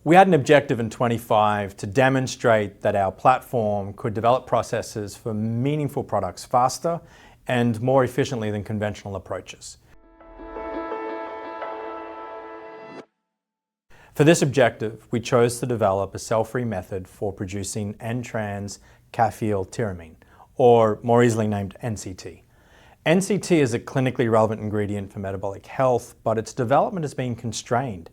We had an objective in 25 to demonstrate that our platform could develop processes for meaningful products faster and more efficiently than conventional approaches. For this objective, we chose to develop a cell-free method for producing N-trans-caffeoyltyramine, or more easily named NCT. NCT is a clinically relevant ingredient for metabolic health, but its development has been constrained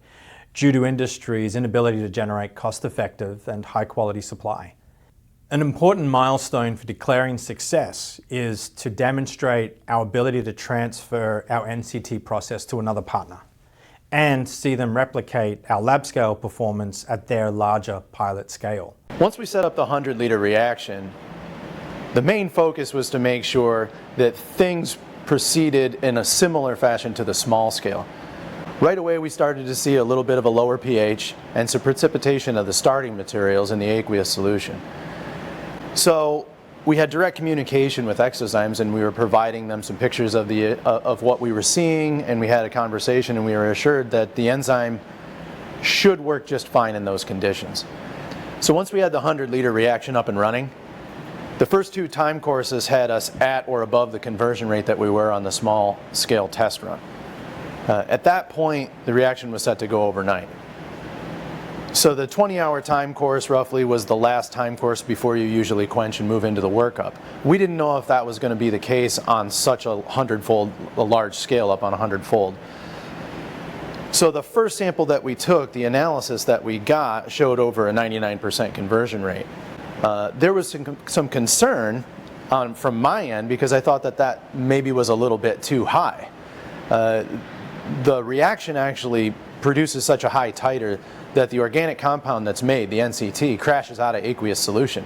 due to industry's inability to generate cost-effective and high-quality supply. An important milestone for declaring success is to demonstrate our ability to transfer our NCT process to another partner and see them replicate our lab-scale performance at their larger pilot scale. Once we set up the 100-liter reaction, the main focus was to make sure that things proceeded in a similar fashion to the small scale. Right away we started to see a little bit of a lower pH and some precipitation of the starting materials in the aqueous solution. So we had direct communication with eXoZymes, and we were providing them some pictures of what we were seeing, and we had a conversation, and we were assured that the enzyme should work just fine in those conditions. So once we had the 100-liter reaction up and running, the first two time courses had us at or above the conversion rate that we were on the small scale test run. At that point, the reaction was set to go overnight. So the 20-hour time course roughly was the last time course before you usually quench and move into the workup. We didn't know if that was going to be the case on such a 100-fold, a large scale up on a 100-fold. So the first sample that we took, the analysis that we got, showed over a 99% conversion rate. There was some concern from my end because I thought that maybe was a little bit too high. The reaction actually produces such a high titer that the organic compound that's made, the NCT, crashes out of aqueous solution.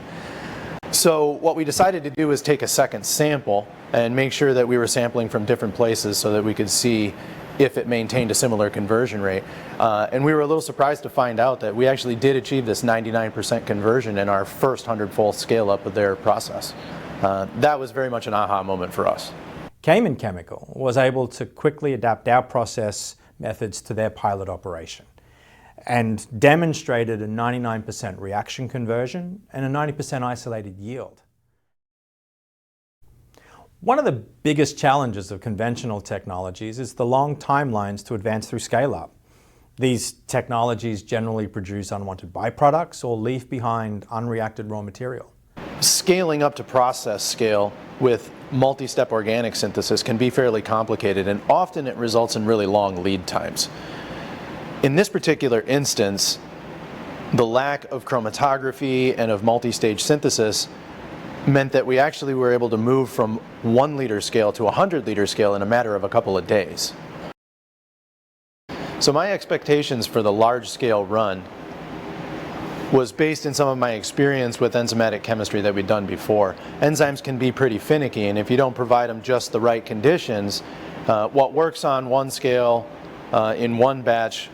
So what we decided to do is take a second sample and make sure that we were sampling from different places so that we could see if it maintained a similar conversion rate. And we were a little surprised to find out that we actually did achieve this 99% conversion in our first 100-fold scale up of their process. That was very much an aha moment for us. Cayman Chemical was able to quickly adapt our process methods to their pilot operation and demonstrated a 99% reaction conversion and a 90% isolated yield. One of the biggest challenges of conventional technologies is the long timelines to advance through scale-up. These technologies generally produce unwanted byproducts or leave behind unreacted raw material. Scaling up to process scale with multi-step organic synthesis can be fairly complicated, and often it results in really long lead times. In this particular instance, the lack of chromatography and of multi-stage synthesis meant that we actually were able to move from 1-liter scale to a 100-liter scale in a matter of a couple of days. So my expectations for the large-scale run was based in some of my experience with enzymatic chemistry that we'd done before. Enzymes can be pretty finicky, and if you don't provide them just the right conditions, what works on one scale in one batch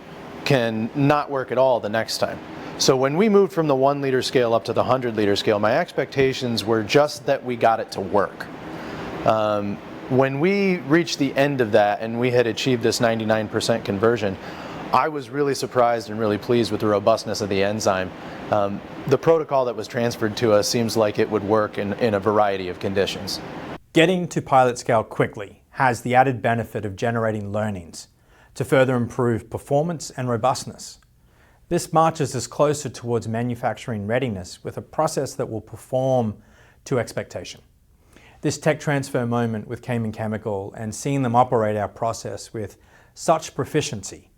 can not work at all the next time. So when we moved from the 1-liter scale up to the 100-liter scale, my expectations were just that we got it to work. When we reached the end of that and we had achieved this 99% conversion, I was really surprised and really pleased with the robustness of the enzyme. The protocol that was transferred to us seems like it would work in a variety of conditions. Getting to pilot scale quickly has the added benefit of generating learnings to further improve performance and robustness. This marches us closer towards manufacturing readiness with a process that will perform to expectation. This tech transfer moment with Cayman Chemical and seeing them operate our process with such proficiency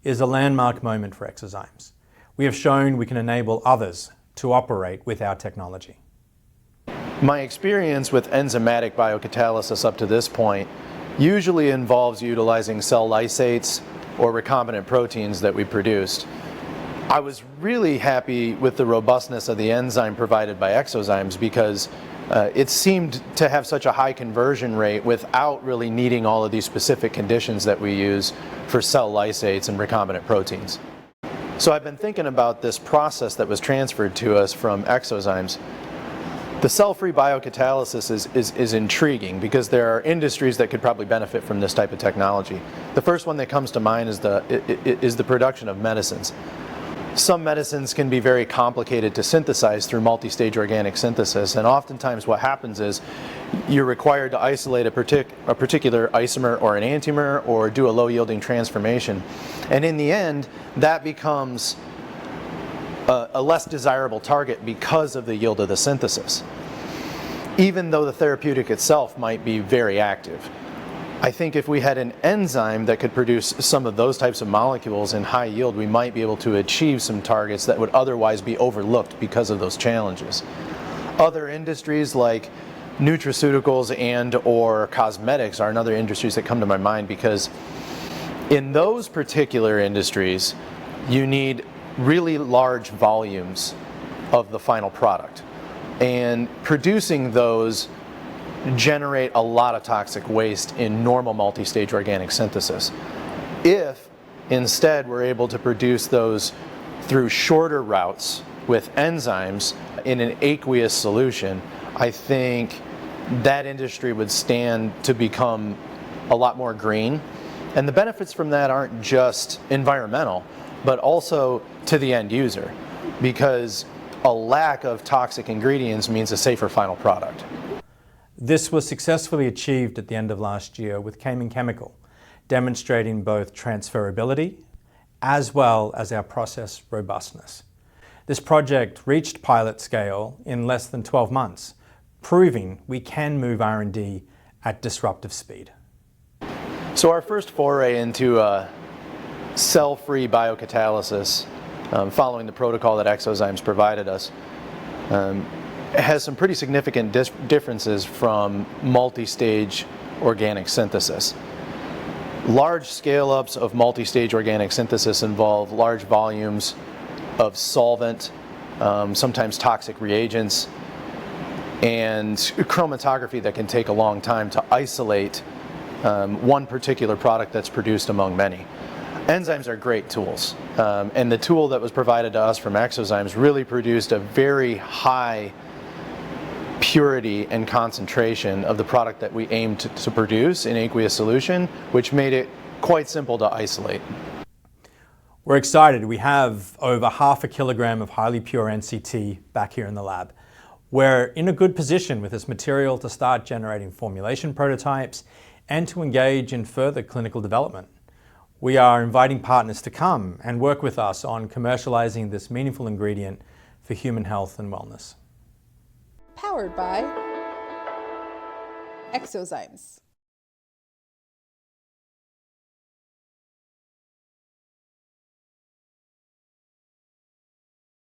is a landmark moment for eXoZymes. We have shown we can enable others to operate with our technology. My experience with enzymatic biocatalysis up to this point usually involves utilizing cell lysates or recombinant proteins that we produced. I was really happy with the robustness of the enzyme provided by eXoZymes because it seemed to have such a high conversion rate without really needing all of these specific conditions that we use for cell lysates and recombinant proteins. So I've been thinking about this process that was transferred to us from eXoZymes. The cell-free biocatalysis is intriguing because there are industries that could probably benefit from this type of technology. The first one that comes to mind is the production of medicines. some medicines can be very complicated to synthesize through multi-stage organic synthesis, and oftentimes what happens is you're required to isolate a particular isomer or an enantiomer or do a low-yielding transformation. And in the end, that becomes a less desirable target because of the yield of the synthesis, even though the therapeutic itself might be very active. I think if we had an enzyme that could produce some of those types of molecules in high yield, we might be able to achieve some targets that would otherwise be overlooked because of those challenges. Other industries like nutraceuticals and or cosmetics are another industries that come to my mind, because in those particular industries you need really large volumes of the final product, and producing those generate a lot of toxic waste in normal multi-stage organic synthesis. If instead we're able to produce those through shorter routes with enzymes in an aqueous solution, I think that industry would stand to become a lot more green. And the benefits from that aren't just environmental, but also to the end user, because a lack of toxic ingredients means a safer final product. This was successfully achieved at the end of last year with Cayman Chemical, demonstrating both transferability as well as our process robustness. This project reached pilot scale in less than 12 months, proving we can move R&D at disruptive speed. So our first foray into cell-free biocatalysis, following the protocol that eXoZymes provided us, has some pretty significant differences from multi-stage organic synthesis. Large scale-ups of multi-stage organic synthesis involve large volumes of solvent, sometimes toxic reagents, and chromatography that can take a long time to isolate one particular product that's produced among many. Enzymes are great tools, and the tool that was provided to us from eXoZymes really produced a very high purity and concentration of the product that we aimed to produce in aqueous solution, which made it quite simple to isolate. We're excited. We have over 0.5 kilogram of highly pure NCT back here in the lab. We're in a good position with this material to start generating formulation prototypes and to engage in further clinical development. We are inviting partners to come and work with us on commercializing this meaningful ingredient for human health and wellness. Powered by eXoZymes.